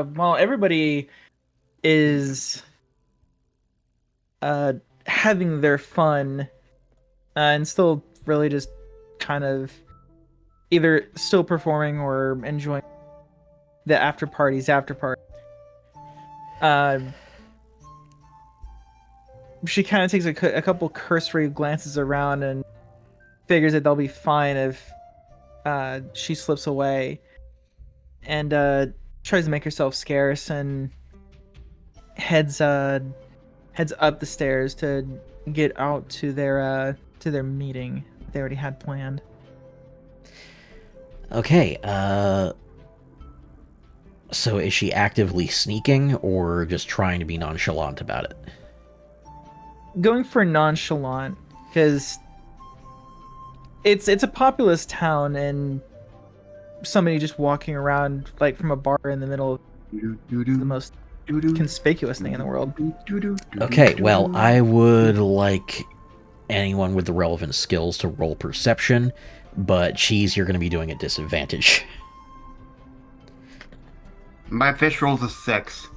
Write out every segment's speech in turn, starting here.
while everybody is having their fun and still really just kind of either still performing or enjoying the after party. She kind of takes a couple cursory glances around and figures that they'll be fine if she slips away, and tries to make herself scarce and heads up the stairs to get out to their meeting they already had planned. Okay, so is she actively sneaking or just trying to be nonchalant about it? Going for nonchalant, because it's a populous town, and somebody just walking around like from a bar in the middle of the most conspicuous thing in the world. Okay, well, I would like anyone with the relevant skills to roll perception, but Cheese, you're going to be doing at disadvantage. My fish rolls a 6.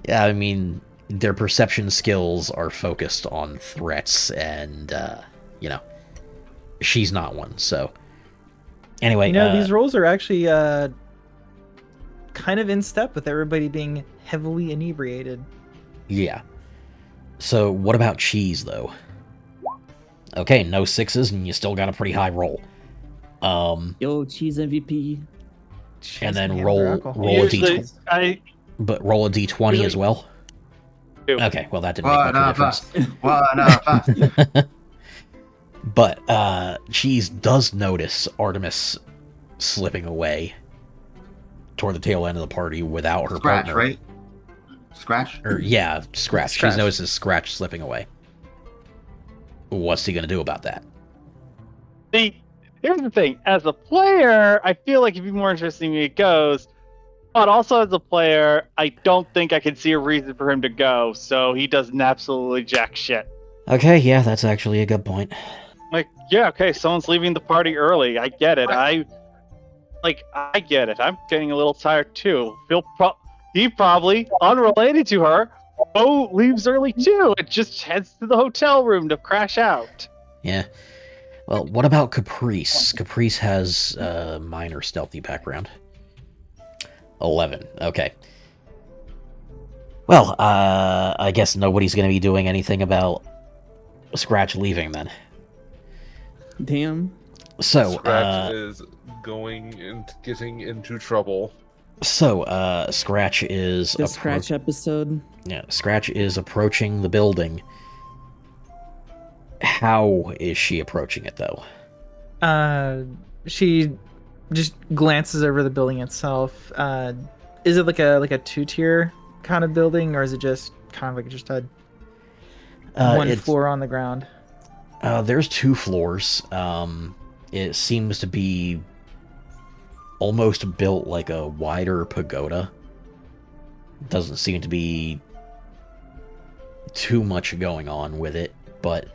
Yeah, I mean, their perception skills are focused on threats, and, she's not one, so... Anyway, these rolls are actually kind of in step with everybody being heavily inebriated. Yeah. So, what about Cheese, though? Okay, no 6s, and you still got a pretty high roll. Yo, Cheese MVP. And then roll a d20. But roll a d20 as well? Okay, well, that didn't make much difference. But Cheese does notice Artemis slipping away toward the tail end of the party without her partner. Right? Scratch? Yeah, Scratch. She notices Scratch slipping away. What's he going to do about that? See, here's the thing. As a player, I feel like it'd be more interesting if it goes. But also as a player, I don't think I can see a reason for him to go, so he doesn't absolutely jack shit. Okay, yeah, that's actually a good point. Like, yeah, okay, someone's leaving the party early. I get it. I get it. I'm getting a little tired too. He probably, unrelated to her, leaves early too. It just heads to the hotel room to crash out. Yeah. Well, what about Caprice? Caprice has a minor stealthy background. 11. Okay. Well, I guess nobody's going to be doing anything about Scratch leaving then. Damn. So, Scratch is going and getting into trouble. So, Scratch is... The Scratch episode? Yeah, Scratch is approaching the building. How is she approaching it, though? She just glances over the building itself. Is it like a 2-tier kind of building, or is it just kind of like just a one floor on the ground? There's 2 floors. It seems to be almost built like a wider pagoda. Doesn't seem to be too much going on with it, but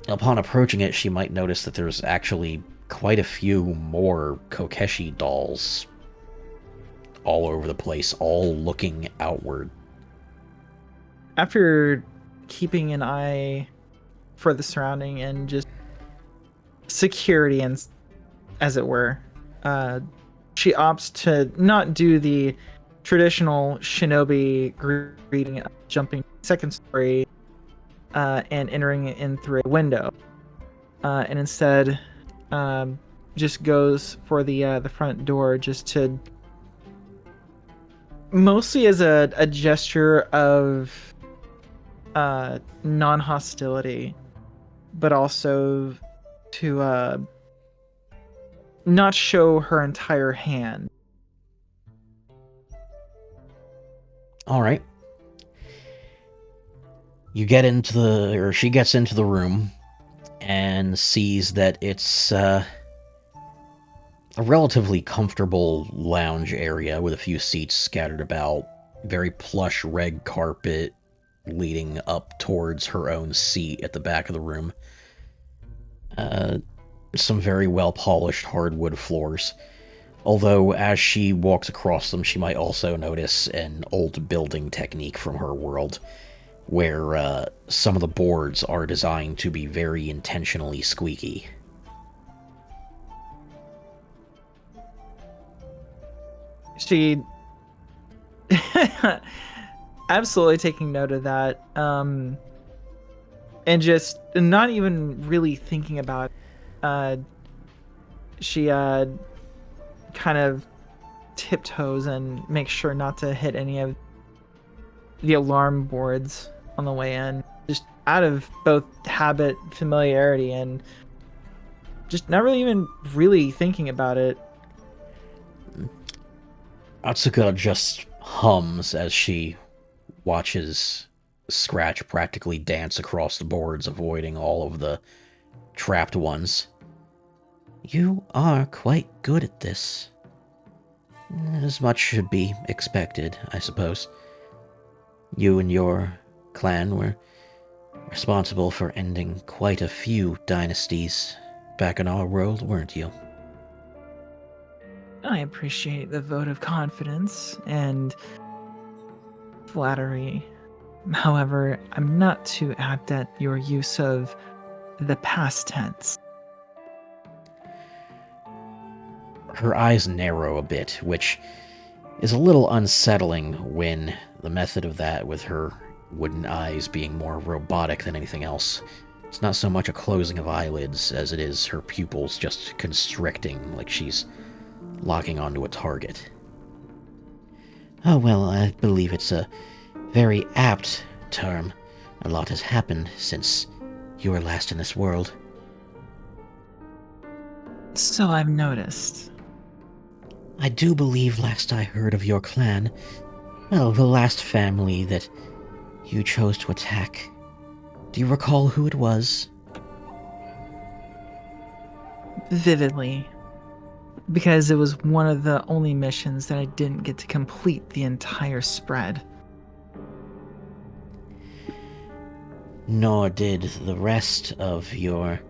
upon approaching it, she might notice that there's actually quite a few more Kokeshi dolls all over the place, all looking outward. After keeping an eye for the surrounding and just security, and as it were, she opts to not do the traditional shinobi greeting, jumping second story and entering in through a window, and instead just goes for the front door, just to mostly as a gesture of non-hostility, but also to not show her entire hand. All right. You get into she gets into the room and sees that it's a relatively comfortable lounge area with a few seats scattered about, very plush red carpet leading up towards her own seat at the back of the room. Some very well-polished hardwood floors. Although, as she walks across them, she might also notice an old building technique from her world, where some of the boards are designed to be very intentionally squeaky. She absolutely taking note of that, and just not even really thinking about she kind of tiptoes and makes sure not to hit any of the alarm boards on the way in, just out of both habit, familiarity, and just not really even really thinking about it. Atsuka just hums as she watches Scratch practically dance across the boards, avoiding all of the trapped ones. You are quite good at this. As much should be expected, I suppose. You and your clan were responsible for ending quite a few dynasties back in our world, weren't you? I appreciate the vote of confidence and flattery. However, I'm not too apt at your use of the past tense. Her eyes narrow a bit, which is a little unsettling when the method of that, with her wooden eyes being more robotic than anything else. It's not so much a closing of eyelids as it is her pupils just constricting, like she's locking onto a target. Oh, well, I believe it's a very apt term. A lot has happened since you were last in this world. So I've noticed. I do believe last I heard of your clan, well, the last family that you chose to attack. Do you recall who it was? Vividly. Because it was one of the only missions that I didn't get to complete the entire spread. Nor did the rest of your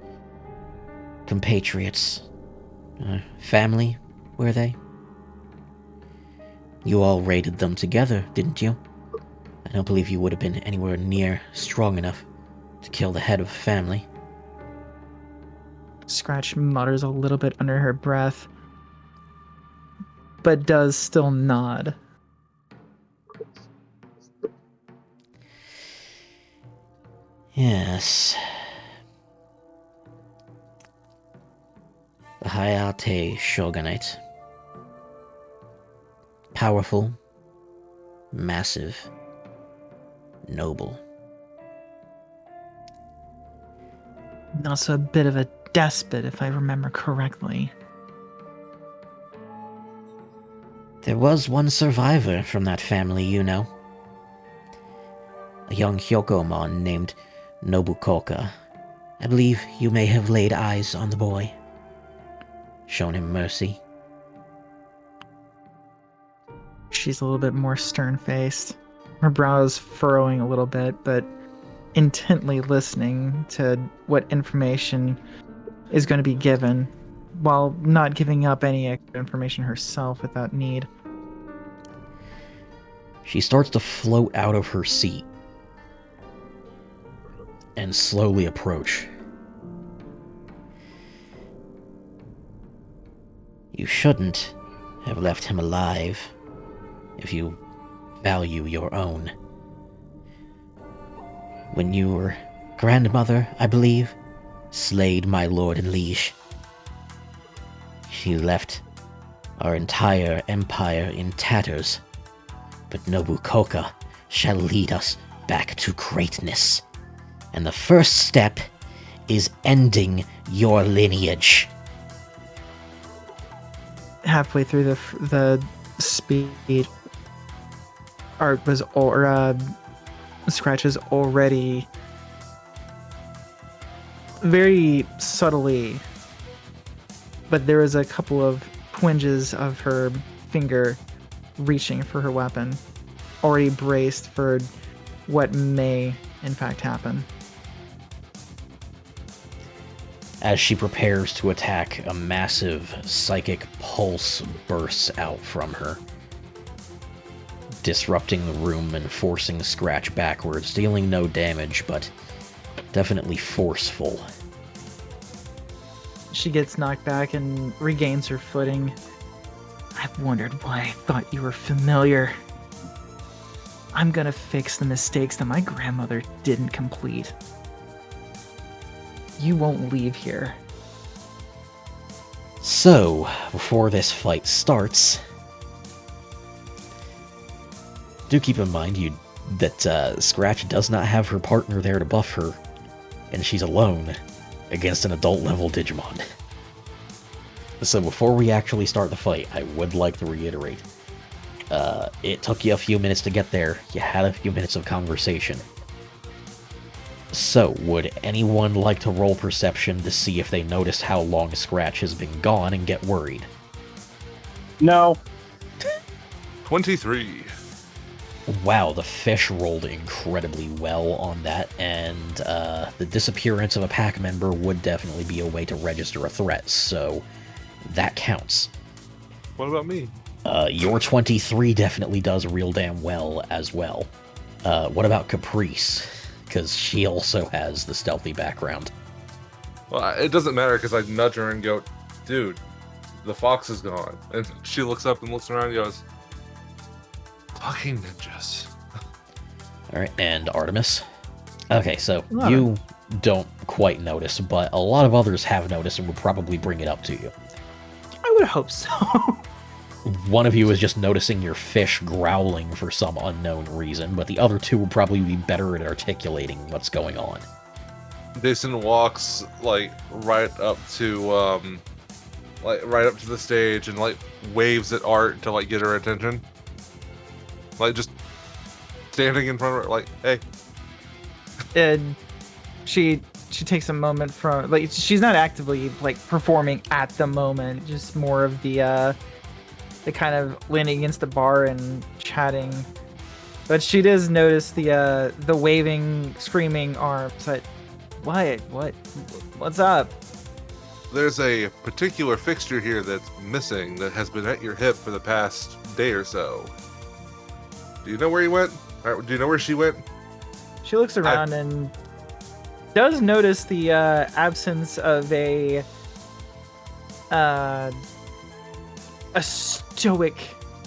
compatriots. Family, were they? You all raided them together, didn't you? I don't believe you would have been anywhere near strong enough to kill the head of a family. Scratch mutters a little bit under her breath, but does still nod. Yes. The Hayate Shogunate. Powerful, massive, noble. And also a bit of a despot, if I remember correctly. There was one survivor from that family, you know. A young Hyokomon named Nobukoka. I believe you may have laid eyes on the boy. Shown him mercy. She's a little bit more stern-faced. Her brows furrowing a little bit, but intently listening to what information is going to be given, while not giving up any extra information herself without need. She starts to float out of her seat and slowly approach. You shouldn't have left him alive if you value your own. When your grandmother, I believe, slayed my lord and liege, she left our entire empire in tatters. But Nobukoka shall lead us back to greatness. And the first step is ending your lineage. Halfway through the speed, Scratch is already very subtly, but there was a couple of twinges of her finger reaching for her weapon, already braced for what may in fact happen. As she prepares to attack, a massive psychic pulse bursts out from her, disrupting the room and forcing Scratch backwards, dealing no damage, but definitely forceful. She gets knocked back and regains her footing. I've wondered why I thought you were familiar. I'm gonna fix the mistakes that my grandmother didn't complete. You won't leave here. So, before this fight starts, do keep in mind that Scratch does not have her partner there to buff her, and she's alone against an adult-level Digimon. So before we actually start the fight, I would like to reiterate, it took you a few minutes to get there, you had a few minutes of conversation. So, would anyone like to roll perception to see if they notice how long Scratch has been gone and get worried? No. 23. Wow, the fish rolled incredibly well on that, and the disappearance of a pack member would definitely be a way to register a threat, so that counts. What about me? Your 23 definitely does real damn well as well. What about Caprice? Because she also has the stealthy background. Well, it doesn't matter because I nudge her and go, dude, the fox is gone. And she looks up and looks around and goes, fucking ninjas. Alright, and Artemis? Okay, so you don't quite notice, but a lot of others have noticed and would probably bring it up to you. I would hope so. One of you is just noticing your fish growling for some unknown reason, but the other two will probably be better at articulating what's going on. Jason walks right up to the stage and waves at Art to get her attention. Just standing in front of her, hey. And she takes a moment from she's not actively performing at the moment, just more of the kind of leaning against the bar and chatting. But she does notice the waving, screaming arms. What's up? There's a particular fixture here that's missing that has been at your hip for the past day or so. Do you know where he went? Or do you know where she went? She looks around and does notice the absence of a stoic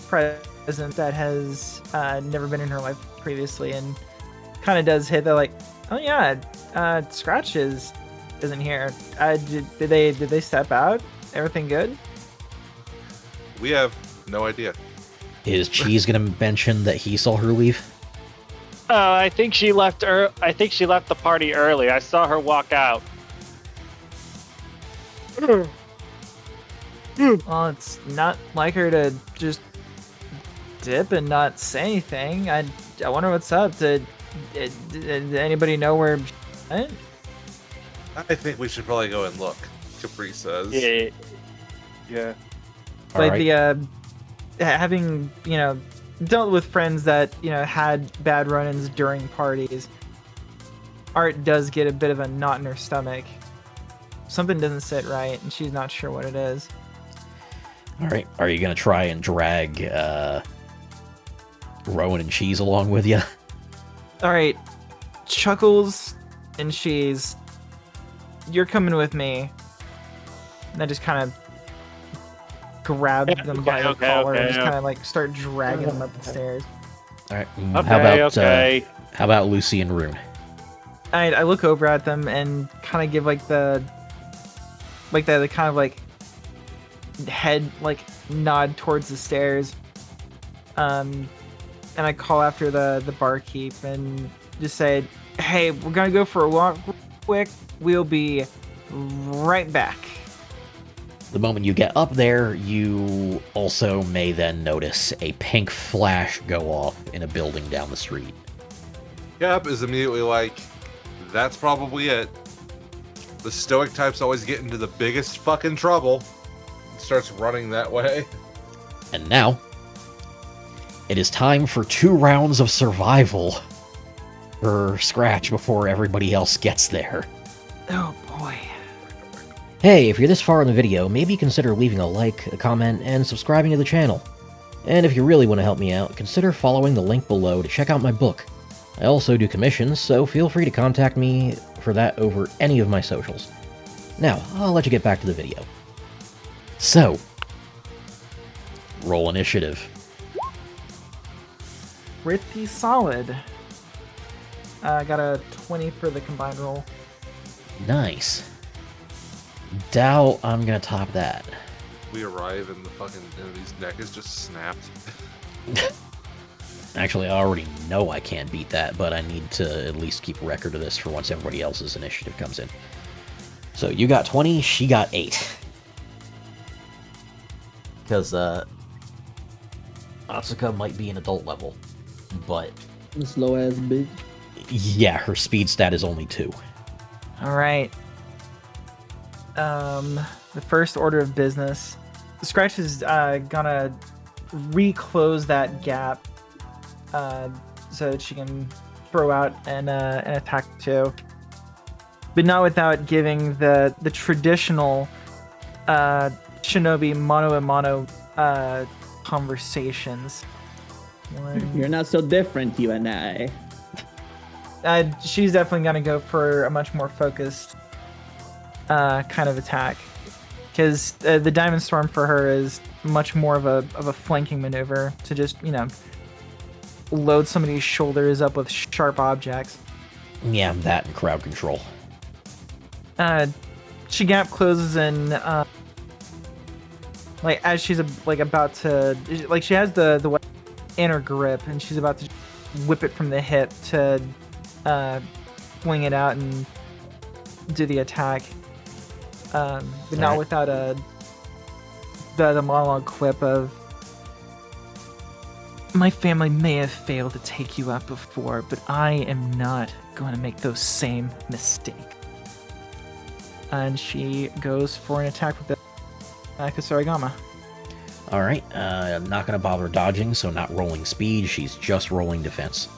presence that has never been in her life previously, and kind of does hit that oh yeah, Scratch isn't here. Did they step out? Everything good? We have no idea. Is Cheese gonna mention that he saw her leave? I think she left. I think she left the party early. I saw her walk out. Well, it's not like her to just dip and not say anything. I wonder what's up. Did anybody know where she went? I think we should probably go and look, Caprice says. Yeah. The having dealt with friends that had bad run-ins during parties, Art does get a bit of a knot in her stomach. Something doesn't sit right, and she's not sure what it is. All right, are you gonna try and drag Rowan and Cheese along with you? All right, Chuckles and Cheese, you're coming with me. And I just kind of grab them by the collar and just kind of start dragging them up the stairs. All right. Okay. How about Lucy and Rune? I look over at them and kind of give the kind of head nod towards the stairs. And I call after the barkeep and just say, "Hey, we're gonna go for a walk real quick. We'll be right back." The moment you get up there, you also may then notice a pink flash go off in a building down the street. Cap is immediately that's probably it. The stoic types always get into the biggest fucking trouble. Starts running that way. And now, it is time for 2 rounds of survival for Scratch before everybody else gets there. Oh boy. Hey, if you're this far in the video, maybe consider leaving a like, a comment, and subscribing to the channel. And if you really want to help me out, consider following the link below to check out my book. I also do commissions, so feel free to contact me for that over any of my socials. Now, I'll let you get back to the video. So, roll initiative. Pretty solid. Got a 20 for the combined roll. Nice. Doubt I'm gonna top that. We arrive and the fucking enemy's neck is just snapped. Actually, I already know I can't beat that, but I need to at least keep record of this for once everybody else's initiative comes in. So you got 20, she got 8. Because, Asuka might be an adult level, but... Slow ass bitch. Yeah, her speed stat is only 2. Alright. The first order of business. Scratch is gonna reclose that gap so that she can throw out an attack too. But not without giving the traditional shinobi mano-a-mano conversations. You're not so different, you and I. She's definitely gonna go for a much more focused kind of attack, because the Diamond Storm for her is much more of a flanking maneuver to just, you know, load somebody's shoulders up with sharp objects. Yeah, that and crowd control. She gap closes and like as she's about to, like, she has the weapon in her grip and she's about to whip it from the hip to fling it out and do the attack, but not without the monologue quip of, "My family may have failed to take you out before, but I am not going to make those same mistakes." And she goes for an attack with the Kusarigama. Alright, not gonna bother dodging, so not rolling speed, she's just rolling defense.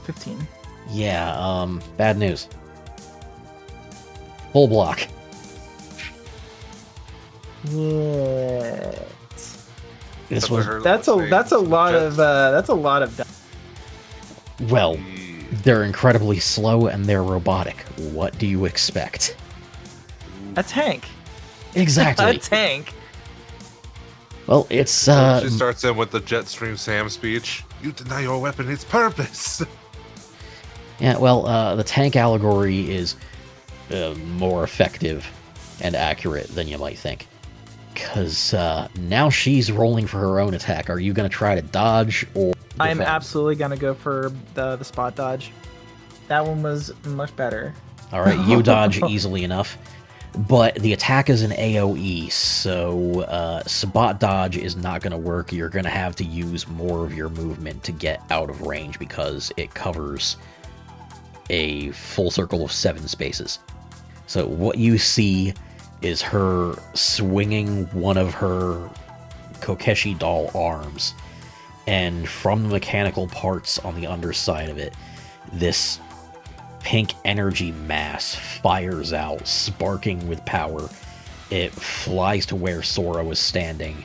15. Yeah, bad news. Full block. Yeah. This was... That's a lot of Well, they're incredibly slow and they're robotic. What do you expect? a tank. Exactly. A tank. Well, it's, She starts in with the Jetstream Sam speech. "You deny your weapon its purpose." Yeah, well, the tank allegory is more effective and accurate than you might think. Because now she's rolling for her own attack. Are you going to try to dodge or I'm defend? absolutely going to go for the spot dodge. That one was much better. Alright, you dodge easily enough. But the attack is an AoE, so spot dodge is not going to work. You're going to have to use more of your movement to get out of range because it covers a full circle of 7 spaces. So what you see is her swinging one of her Kokeshi doll arms, and from the mechanical parts on the underside of it, this pink energy mass fires out, sparking with power. It flies to where Sora was standing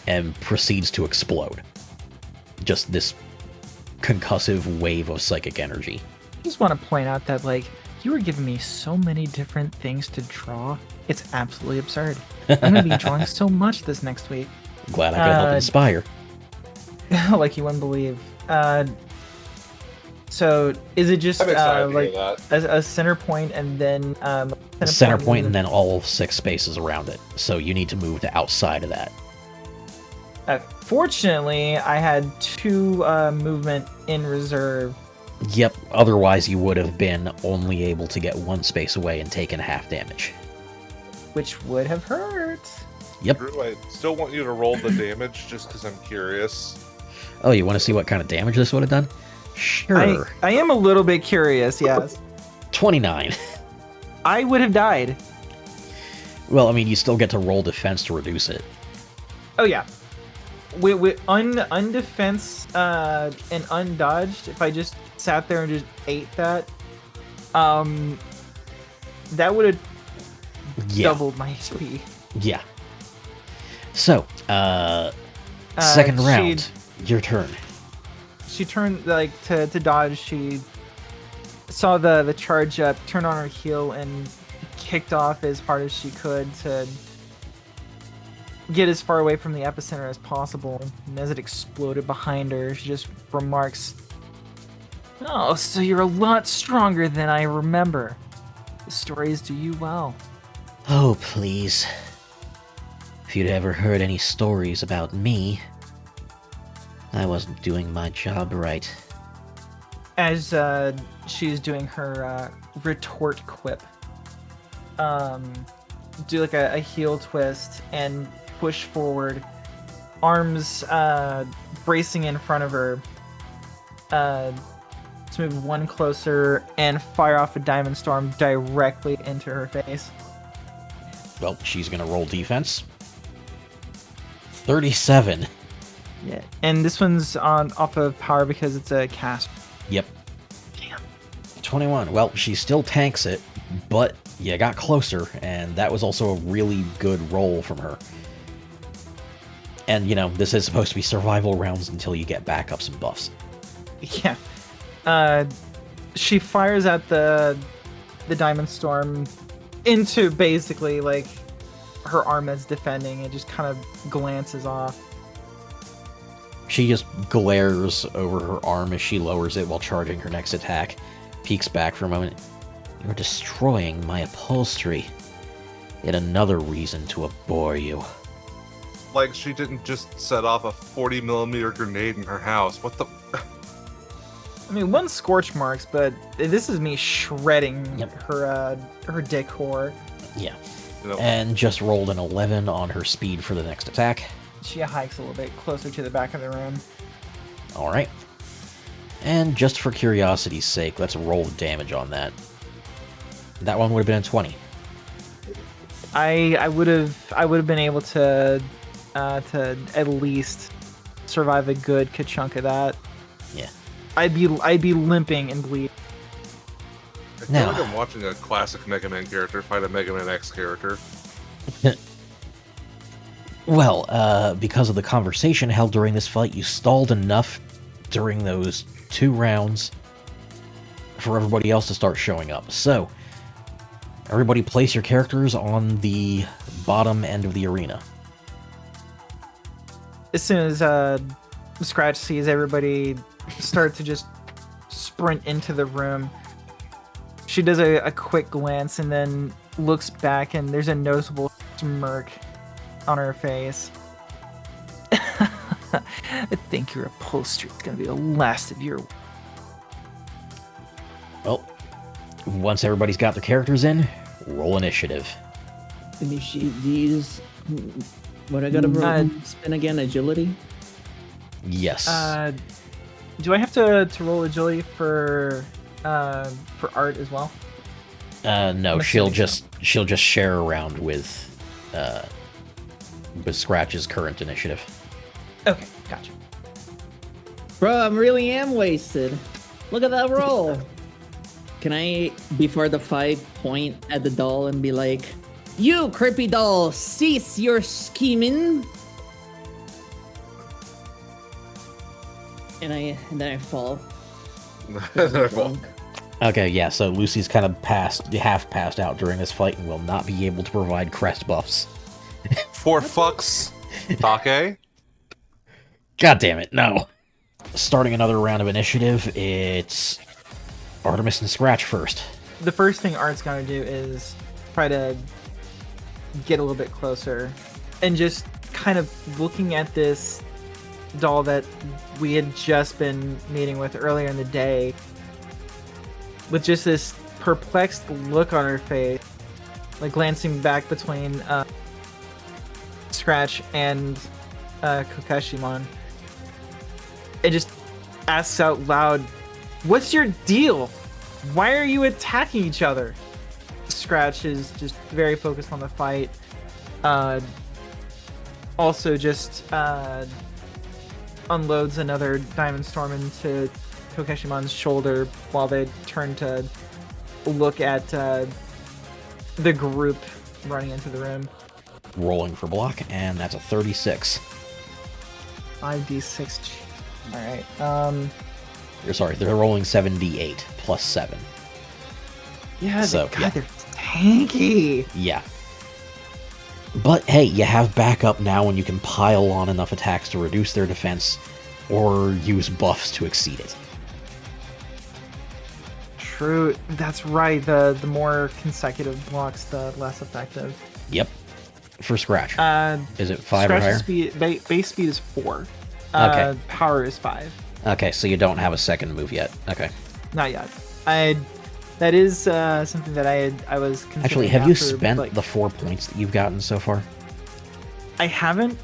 and proceeds to explode. Just this concussive wave of psychic energy. I just want to point out that, like, you were giving me so many different things to draw. It's absolutely absurd. I'm going to be drawing so much this next week. Glad I could help inspire. Like you wouldn't believe. So is it just I'm excited to like hear that. a center point and then Center point and then all 6 spaces around it. So you need to move to outside of that. Fortunately, I had 2 movement in reserve. Yep, otherwise you would have been only able to get 1 space away and taken half damage. Which would have hurt. Yep. Drew, I still want you to roll the damage just because I'm curious. Oh, you want to see what kind of damage this would have done? Sure. I am a little bit curious, yes. 29. I would have died. Well, I mean, you still get to roll defense to reduce it. Oh, yeah. With undefense and undodged, if I just sat there and just ate that, that would have doubled my HP. Yeah. So, second she- round, your turn. She turned to dodge. She saw the charge up, turned on her heel, and kicked off as hard as she could to get as far away from the epicenter as possible. And as it exploded behind her, she just remarks, "Oh, so you're a lot stronger than I remember. The stories do you well." Oh, please. If you'd ever heard any stories about me, I wasn't doing my job right. As she's doing her retort quip, do like a heel twist and push forward, arms bracing in front of her, to move one closer and fire off a diamond storm directly into her face. Well, she's gonna roll defense. 37. Yeah, and this one's off of power because it's a cast. Yep. Damn. 21. Well, she still tanks it, but you got closer, and that was also a really good roll from her. And, this is supposed to be survival rounds until you get backups and buffs. Yeah. She fires at the diamond storm into basically like her arm that's defending. It just kind of glances off. She just glares over her arm as she lowers it while charging her next attack, peeks back for a moment. You're destroying my upholstery. Yet another reason to abhor you. Like she didn't just set off a 40mm grenade in her house. What the? I mean, one scorch marks, but this is me shredding Yep. her decor. Yeah. You know, And just rolled an 11 on her speed for the next attack. She hikes a little bit closer to the back of the room. Alright. And just for curiosity's sake, let's roll the damage on that. That one would have been a 20. I would have been able to at least survive a good chunk of that. Yeah. I'd be limping and bleeding. I feel Now- like I'm watching a classic Mega Man character fight a Mega Man X character. Well, because of the conversation held during this fight, you stalled enough during those 2 rounds for everybody else to start showing up. So, everybody place your characters on the bottom end of the arena. As soon as Scratch sees everybody start to just sprint into the room, she does a quick glance and then looks back, and there's a noticeable smirk on her face. I think your upholstery is gonna be the last of your. Well, once everybody's got their characters in, roll initiative. Initiate these. What I gotta roll? Spin again, agility. Yes. Do I have to roll agility for art as well? No, I'm she'll assuming just share around with Scratch's current initiative. Okay, gotcha. Bro, I really am wasted. Look at that roll. Can I, before the fight, point at the doll and be like, "You creepy doll, cease your scheming." And then I fall. Okay, yeah, so Lucy's kind of half passed out during this fight and will not be able to provide crest buffs. For fucks, Take. God damn it, no. Starting another round of initiative, it's Artemis and Scratch first. The first thing Art's gonna do is try to get a little bit closer and just kind of looking at this doll that we had just been meeting with earlier in the day with just this perplexed look on her face, like glancing back between Scratch and Kokashimon. It just asks out loud, "What's your deal? Why are you attacking each other?" Scratch is just very focused on the fight. Also just unloads another diamond storm into Kokeshimon's shoulder while they turn to look at the group running into the room. Rolling for block, and that's a 36. 5d6. All right. Or sorry, they're rolling 7d8 plus 7. Yeah. So, God, yeah. they're tanky. Yeah. But hey, you have backup now, and you can pile on enough attacks to reduce their defense, or use buffs to exceed it. True. That's right. The more consecutive blocks, the less effective. Yep. For Scratch. Is it 5 or Scratch's higher? Speed, base speed is 4. Okay. Power is 5. Okay, so you don't have a second move yet. Okay. Not yet. That is something that I was considering. Actually, have you after, spent like, the 4 points that you've gotten so far? I haven't.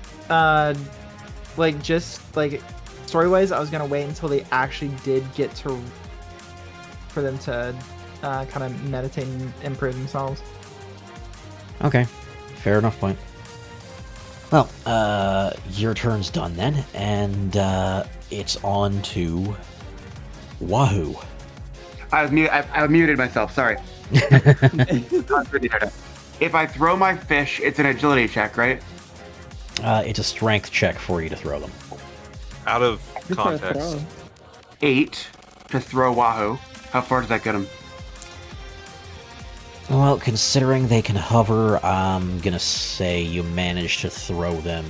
Just story wise, I was gonna wait until they actually did get to for them to kind of meditate and improve themselves. Okay. Fair enough point. Well, your turn's done then, and it's on to Wahoo. I muted myself. Sorry. If I throw my fish, it's an agility check, right? It's a strength check for you to throw them. Out of Good for a context. throw. 8 to throw Wahoo. How far does that get him? Well, considering they can hover, I'm gonna say you managed to throw them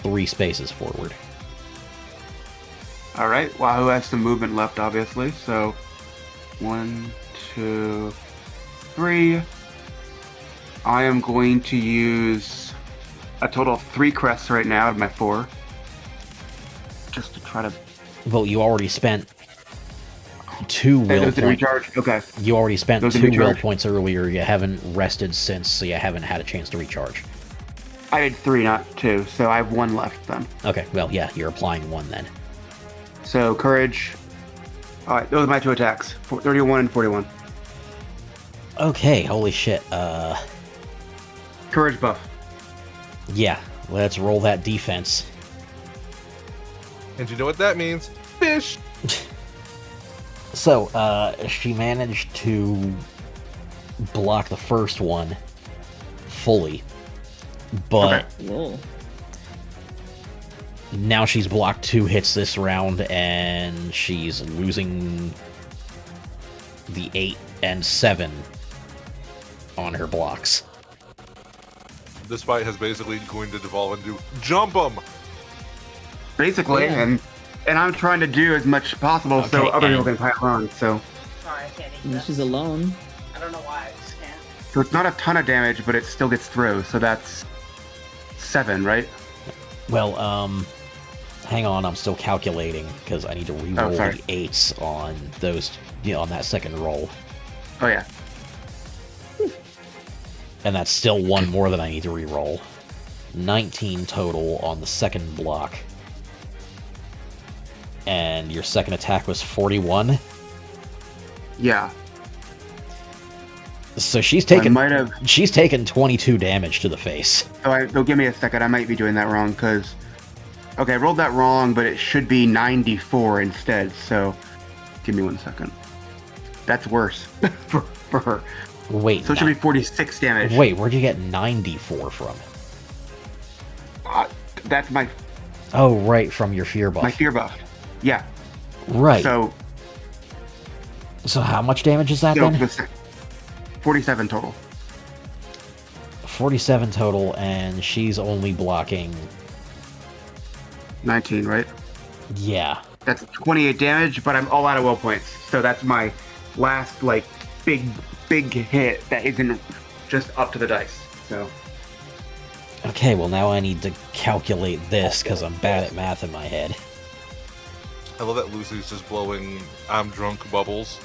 3 spaces forward. All right. Wahoo has some movement left, obviously. So 1, 2, 3. I am going to use a total of 3 crests right now out of my 4. Just to try to... Well, you already spent 2 will Those didn't points. recharge? Okay. You already spent Those 2 didn't will recharge. points earlier. You haven't rested since, so you haven't had a chance to recharge. I did 3, not 2. So I have 1 left then. Okay, well, yeah, you're applying 1 then. So courage. All right. Those are my 2 attacks. 31 and 41. Okay, holy shit. Courage buff. Yeah, let's roll that defense. And you know what that means? Fish! So, she managed to block the first one fully, but Whoa. now she's blocked 2 hits this round, and she's losing the 8 and 7 on her blocks. This fight has basically going to devolve into jump 'em! Basically, Yeah. and I'm trying to do as much as possible so Okay, other people and- can pile on. So Sorry, I can't eat And that. she's alone. I don't know why. I just can't. it's not a ton of damage, but it still gets through. So that's 7, right? Well, hang on, I'm still calculating, because I need to re-roll sorry. the 8s on those, on that second roll. Oh yeah. And that's still 1 more than I need to re-roll. 19 total on the second block. And your second attack was 41. Yeah. So she's I taken might have. she's taken 22 damage to the face. So give me a second. I might be doing that wrong because. Okay, I rolled that wrong, but it should be 94 instead. So, give me 1 second. That's worse for her. Wait, So it should be 46 damage. wait, where'd you get 94 from? That's my Oh, right, from your fear buff. fear buff. Yeah. Right. So So how much damage is that then? 47 total. 47 total, and she's only blocking. 19, right? Yeah. That's 28 damage, but I'm all out of will points. So that's my last big hit that isn't just up to the dice. So Okay, well now I need to calculate this because I'm bad at math in my head. I love that Lucy's just blowing I'm drunk bubbles.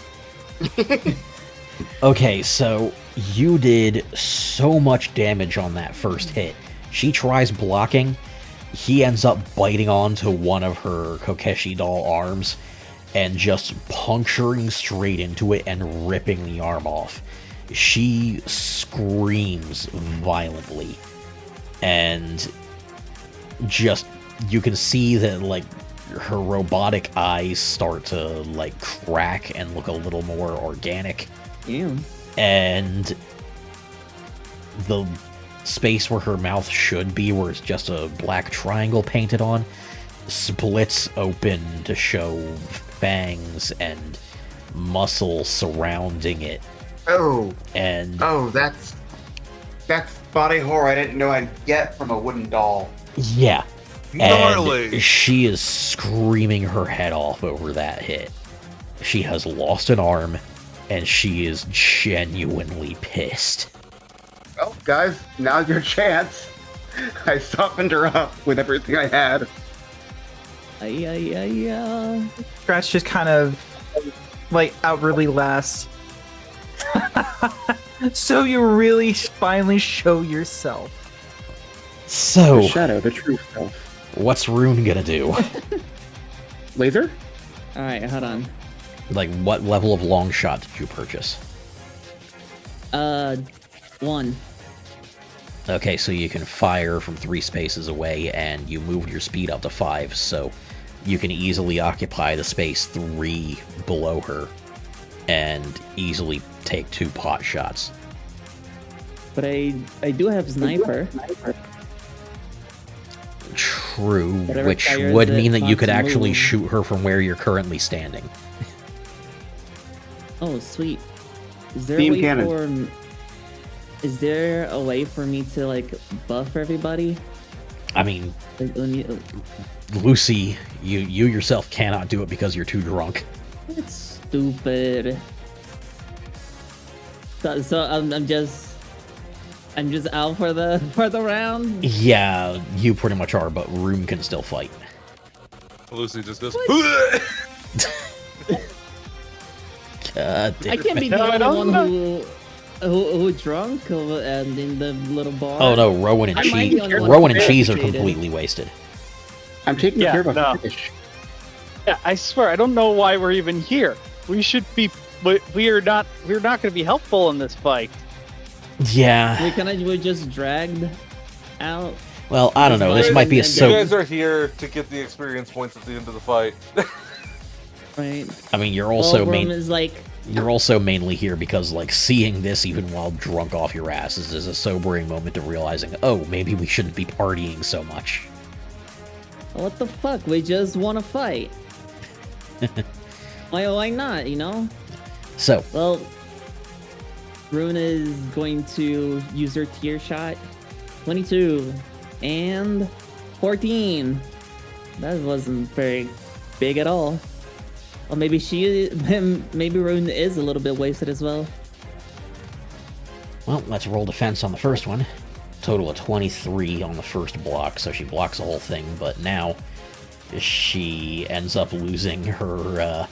Okay, so you did so much damage on that first hit. She tries blocking. He ends up biting onto one of her Kokeshi doll arms and just puncturing straight into it and ripping the arm off. She screams violently. And just, you can see that, like, her robotic eyes start to, like, crack and look a little more organic. Damn. And the space where her mouth should be, where it's just a black triangle painted on, splits open to show fangs and muscle surrounding it. Oh, And that's body horror I didn't know I'd get from a wooden doll. yeah, Gnarly. and she is screaming her head off over that hit. She has lost an arm, and she is genuinely pissed. Well, guys, now's your chance. I softened her up with everything I had. Scratch just kind of like outwardly laughs. So you really finally show yourself. So, shadow, the true self. what's Rune gonna do? Laser? Alright, hold on. Like, what level of long shot did you purchase? 1. Okay, so you can fire from 3 spaces away, and you moved your speed up to 5, so you can easily occupy the space 3 below her, and easily take 2 pot shots. But I do have sniper. True, Whatever which fires would it mean that you wants could to actually move. shoot her from where you're currently standing. Oh, sweet. Is there Beam a way cannon. Is there a way for me to like buff everybody? I mean, Like, let me. Lucy, you yourself cannot do it because you're too drunk. It's stupid. So I'm just out for the round. Yeah, you pretty much are, but Rune can still fight. Lucy just goes. God damn. I can't be the No, I only don't one who drunk and in the little bar. Oh no, Rowan and I might be Cheese. the only one Rowan and Cheese are frustrated. completely wasted. I'm taking Yeah, care of a no. fish. Yeah, I swear, I don't know why we're even here. We should be. We're not going to be helpful in this fight. Yeah. We're just dragged out. Well, I don't know. This might be a You so. guys are here to get the experience points at the end of the fight. Right. I mean, you're also Rome is like, You're also mainly here because, like, seeing this even while drunk off your asses is a sobering moment of realizing, oh, maybe we shouldn't be partying so much. what the fuck? We just want to fight. Why not? You know. So, Well, Rune is going to use her tier shot. 22 and 14. That wasn't very big at all. Well, maybe maybe Rune is a little bit wasted as well. well, let's roll defense on the first one. Total of 23 on the first block, so she blocks the whole thing, but now she ends up losing her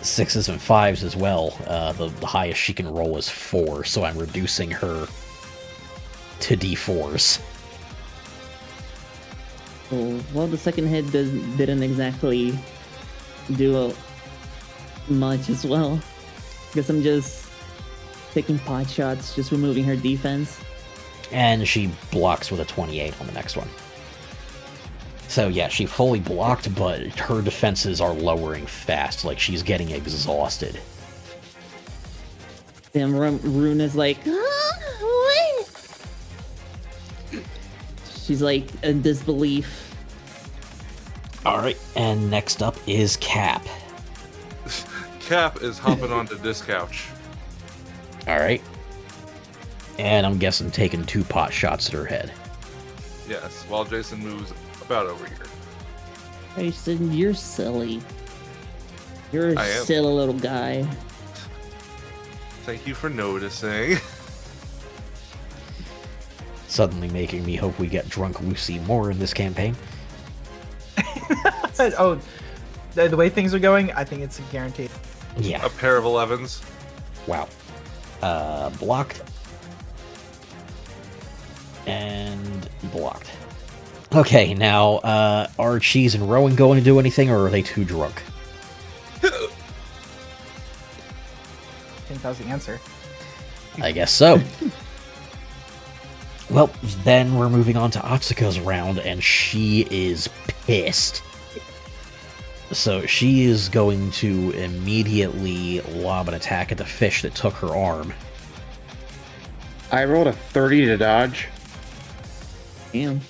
6s and 5s as well. The highest she can roll is 4, so I'm reducing her to d4s. Oh, well, the second hit didn't exactly do much as well. Guess I'm just taking pot shots, just removing her defense. And she blocks with a 28 on the next one. So yeah, she fully blocked, but her defenses are lowering fast, like she's getting exhausted. Then Rune is like, what? She's like in disbelief. Alright, and next up is Cap. Cap is hopping onto this couch. Alright. And I'm guessing taking 2 pot shots at her head. Yes, while Jason moves about over here. Jason, you're silly. You're I am. still a little guy. Thank you for noticing. Suddenly making me hope we get drunk Lucy more in this campaign. Oh, the way things are going, I think it's a guarantee. Yeah. A pair of 11s. Wow. Blocked. And blocked. Okay, now, are Cheese and Rowan going to do anything, or are they too drunk? I think that was the answer. I guess so. Well, then we're moving on to Atsuka's round, and she is pissed. So she is going to immediately lob an attack at the fish that took her arm. I rolled a 30 to dodge. Damn.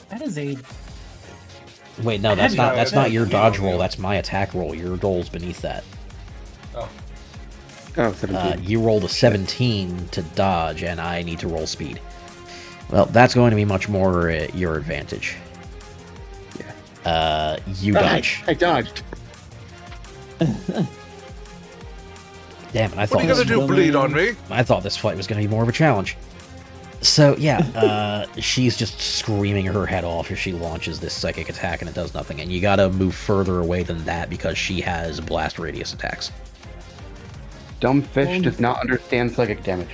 That is a Wait, no, that's not your Yeah, dodge yeah. roll. That's my attack roll. Your roll's beneath that. Oh. Oh, 17. You rolled a 17 to dodge, and I need to roll speed. Well, that's going to be much more at your advantage. Yeah. You dodge. I dodged. Damn it! I What thought are you gonna this, do? Bleed on me? I thought this fight was going to be more of a challenge. So yeah, she's just screaming her head off as she launches this psychic attack, and it does nothing. And you got to move further away than that because she has blast radius attacks. Dumb fish does not understand psychic damage.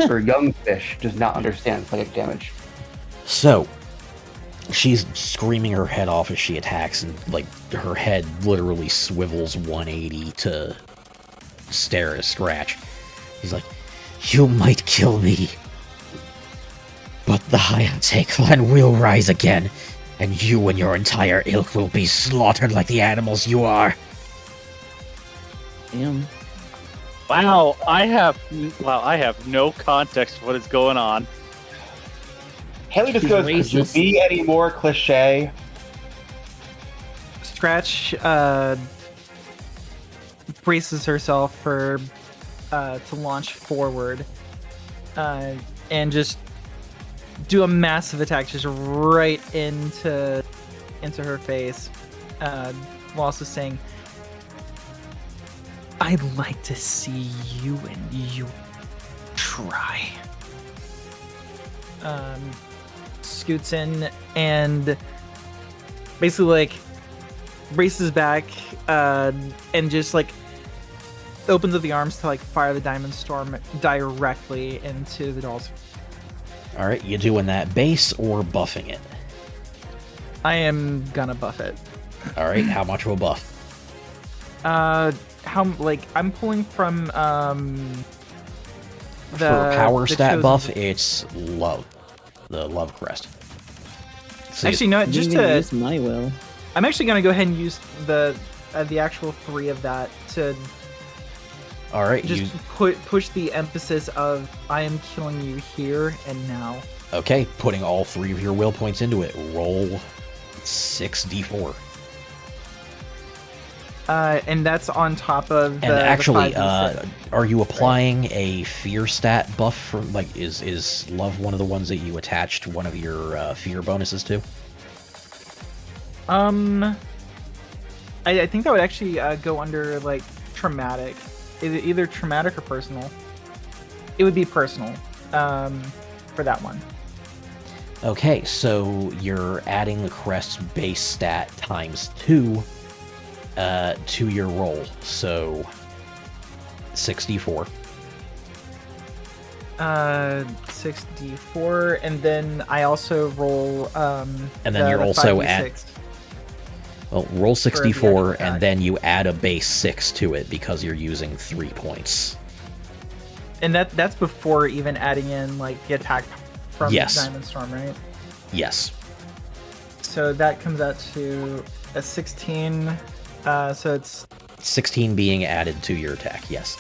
Or young fish does not understand psychic damage. So, she's screaming her head off as she attacks, and like her head literally swivels 180 to stare at Scratch. He's like, "You might kill me, but the Hayate clan will rise again, and you and your entire ilk will be slaughtered like the animals you are." Damn. Wow, I have no context for what is going on. Haley just She's goes, could you racist. be any more cliche? Scratch braces herself for to launch forward and just do a massive attack just right into her face, while also saying, "I'd like to see you and you try." Scoots in and basically like races back and just like opens up the arms to like fire the diamond storm directly into the doll's. All right, you doing that base or buffing it? I am gonna buff it. All right, how much of a buff? How like I'm pulling from For a power the stat chosen- buff, it's love, the love crest. So Actually, no. I didn't Just even to, use my will. I'm actually gonna go ahead and use the actual 3 of that to all right, just push the emphasis of I am killing you here and now. okay, putting all 3 of your will points into it. Roll 6d4. And that's on top of the. And actually, the 5d6. are you applying a fear stat buff for like is love one of the ones that you attached one of your fear bonuses to? I think that would actually go under like traumatic, either traumatic or personal. It would be personal, for that one. Okay, so you're adding the crest's base stat times 2 to your roll, so 6d4. 6d4, and then I also roll. And then you're also at. Well, roll 64, attack. and then you add a base 6 to it because you're using 3 points. And that's before even adding in like the attack from Yes. Diamond Storm, right? Yes. So that comes out to a 16. So it's 16 being added to your attack, yes.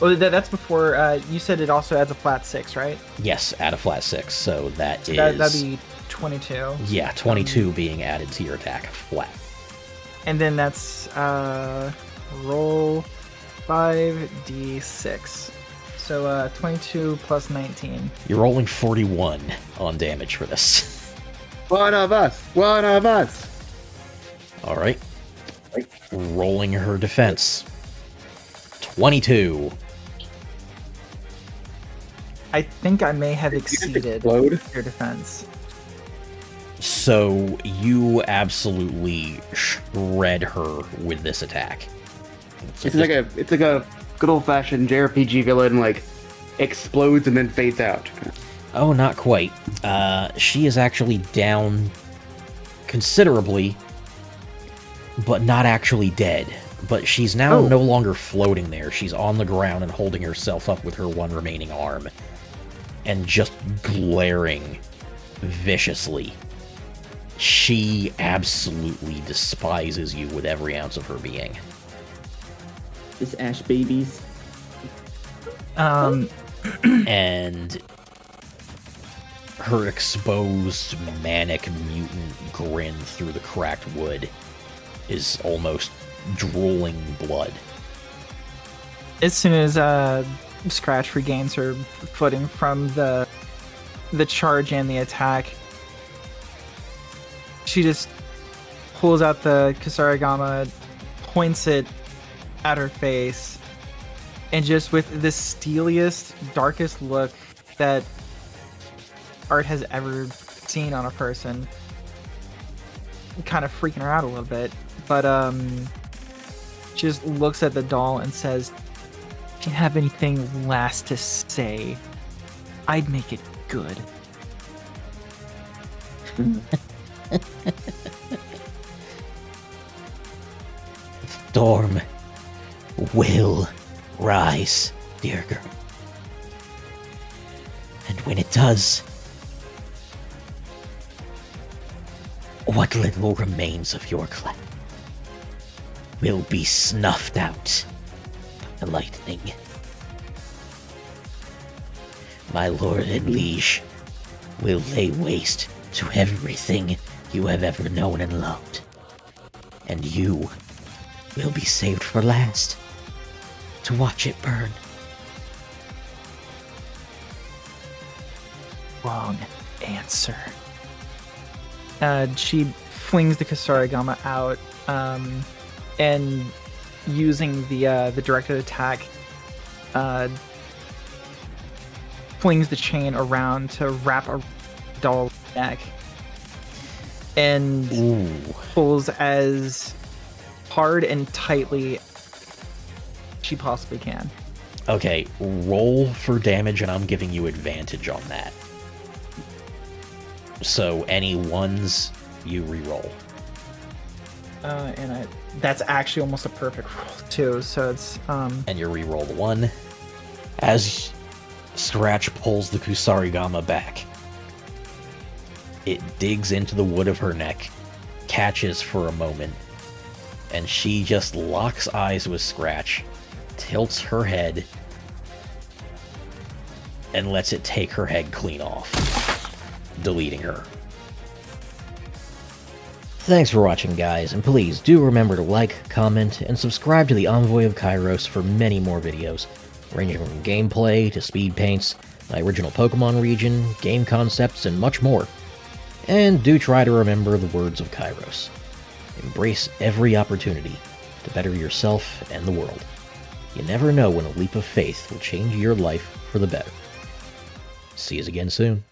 well, that's before you said it also adds a flat 6, right? Yes, add a flat 6, so that So is... that'd be 22. Yeah, 22 being added to your attack, flat. And then that's roll 5d6. So 22 plus 19. You're rolling 41 on damage for this. One of us! One of us! Alright. Rolling her defense. 22. I think I may have exceeded Explode? your defense. So you absolutely shred her with this attack. So It's like a good old fashioned JRPG villain, like explodes and then fades out. Oh, not quite. She is actually down considerably, but not actually dead. But she's now no longer floating there. She's on the ground and holding herself up with her one remaining arm. And just glaring viciously. She absolutely despises you with every ounce of her being. This Ash babies. And her exposed manic mutant grin through the cracked wood is almost drooling blood. As soon as Scratch regains her footing from the charge and the attack, she just pulls out the Kusarigama, points it at her face, and just with the steeliest, darkest look that Art has ever seen on a person, kind of freaking her out a little bit, but just looks at the doll and says, "If you have anything last to say, I'd make it good." Storm will rise, dear girl. And when it does, what little remains of your clan will be snuffed out by the lightning. My lord and liege will lay waste to everything you have ever known and loved. And you will be saved for last, to watch it burn. Wrong answer. She flings the Kusarigama out, and using the directed attack, flings the chain around to wrap a doll's neck, and pulls as hard and tightly she possibly can. Okay, roll for damage, and I'm giving you advantage on that. So any ones, you re-roll. And that's actually almost a perfect roll too. So it's And you re-roll the one. As Scratch pulls the Kusarigama back, it digs into the wood of her neck, catches for a moment, and she just locks eyes with Scratch, tilts her head, and lets it take her head clean off, deleting her. Thanks for watching, guys, and please do remember to like, comment, and subscribe to the Envoy of Kairos for many more videos, ranging from gameplay to speed paints, my original Pokemon region, game concepts, and much more. And do try to remember the words of Kairos. Embrace every opportunity to better yourself and the world. You never know when a leap of faith will change your life for the better. See you again soon.